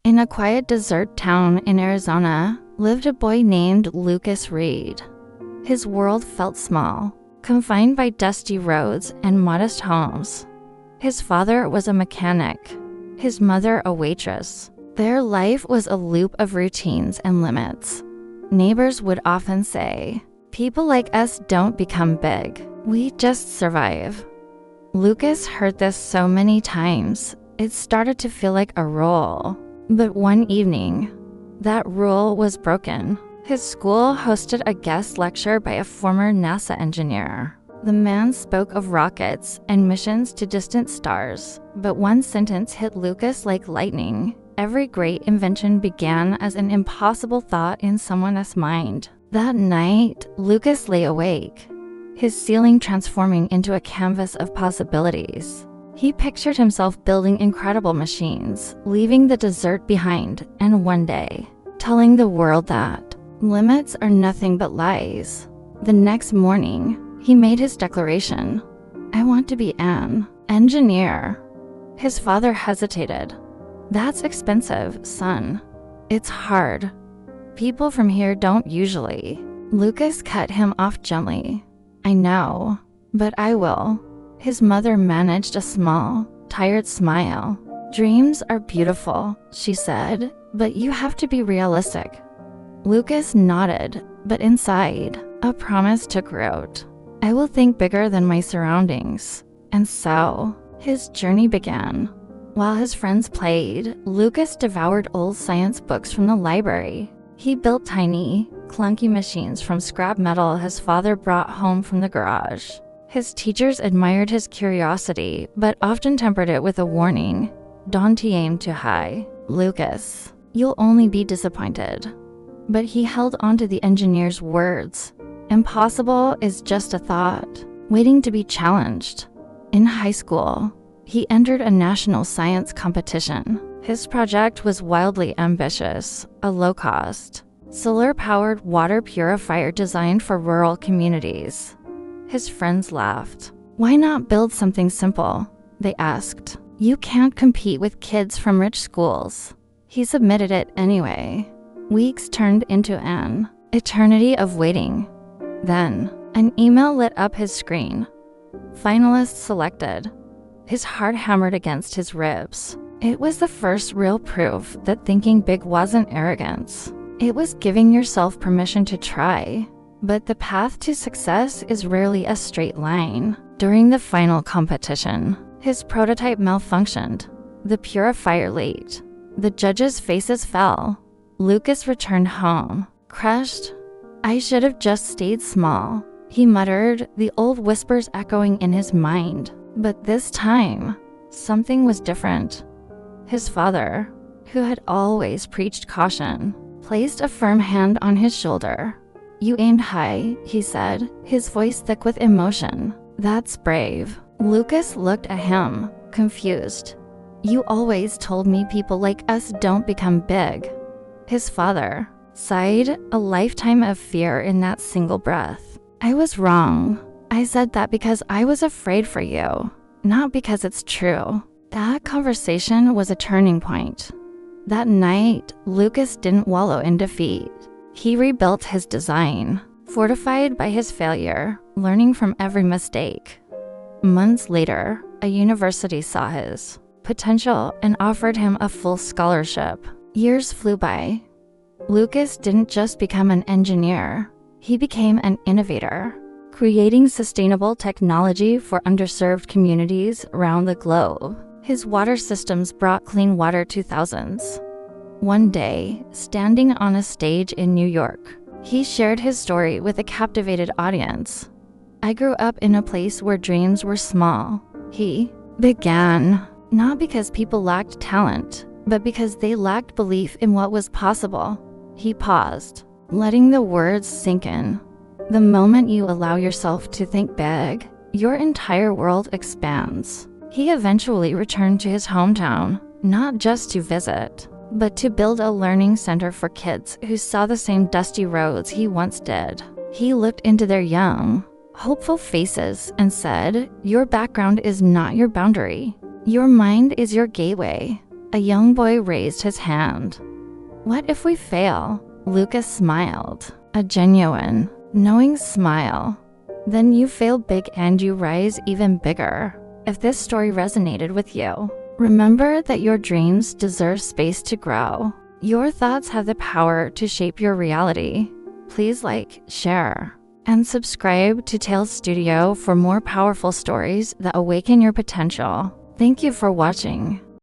In a quiet desert town in Arizona lived a boy named Lucas Reed. His world felt small, confined by dusty roads and modest homes. His father was a mechanic, his mother a waitress. Their life was a loop of routines and limits. Neighbors would often say, "People like us don't become big, we just survive." Lucas heard this so many times, it started to feel like a rule. But one evening, that rule was broken. His school hosted a guest lecture by a former NASA engineer. The man spoke of rockets and missions to distant stars, but one sentence hit Lucas like lightning. Every great invention began as an impossible thought in someone's mind. That night, Lucas lay awake, his ceiling transforming into a canvas of possibilities. He pictured himself building incredible machines, leaving the desert behind, and one day, telling the world that limits are nothing but lies. The next morning, he made his declaration. "I want to be an engineer." His father hesitated. "That's expensive, son. It's hard. People from here don't usually." Lucas cut him off gently. "I know, but I will." His mother managed a small, tired smile. "Dreams are beautiful," she said, "but you have to be realistic." Lucas nodded, but inside, a promise took root. "I will think bigger than my surroundings." And so, his journey began. While his friends played, Lucas devoured old science books from the library. He built tiny, clunky machines from scrap metal his father brought home from the garage. His teachers admired his curiosity, but often tempered it with a warning. "Don't aim too high, Lucas. You'll only be disappointed." But he held on to the engineer's words. Impossible is just a thought, waiting to be challenged. In high school, he entered a national science competition. His project was wildly ambitious, a low-cost, solar-powered water purifier designed for rural communities. His friends laughed. "Why not build something simple?" they asked. "You can't compete with kids from rich schools." He submitted it anyway. Weeks turned into an eternity of waiting. Then, an email lit up his screen. "Finalists selected." His heart hammered against his ribs. It was the first real proof that thinking big wasn't arrogance. It was giving yourself permission to try. But the path to success is rarely a straight line. During the final competition, his prototype malfunctioned. The purifier leaked. The judges' faces fell. Lucas returned home, crushed. "I should have just stayed small," he muttered, the old whispers echoing in his mind. But this time, something was different. His father, who had always preached caution, placed a firm hand on his shoulder. "You aimed high," he said, his voice thick with emotion. "That's brave." Lucas looked at him, confused. "You always told me people like us don't become big." His father sighed, a lifetime of fear in that single breath. "I was wrong. I said that because I was afraid for you, not because it's true." That conversation was a turning point. That night, Lucas didn't wallow in defeat. He rebuilt his design, fortified by his failure, learning from every mistake. Months later, a university saw his potential and offered him a full scholarship. Years flew by. Lucas didn't just become an engineer, he became an innovator, creating sustainable technology for underserved communities around the globe. His water systems brought clean water to thousands. One day, standing on a stage in New York, he shared his story with a captivated audience. "I grew up in a place where dreams were small," he began, not because people lacked talent, but because they lacked belief in what was possible. He paused, letting the words sink in. The moment you allow yourself to think big, your entire world expands. He eventually returned to his hometown, not just to visit, but to build a learning center for kids who saw the same dusty roads he once did. He looked into their young, hopeful faces and said, "Your background is not your boundary. Your mind is your gateway." A young boy raised his hand. What if we fail? Lucas smiled. A genuine, knowing smile. Then you fail big and you rise even bigger. If this story resonated with you, remember that your dreams deserve space to grow. Your thoughts have the power to shape your reality. Please like, share, and subscribe to Tales Studio for more powerful stories that awaken your potential. Thank you for watching.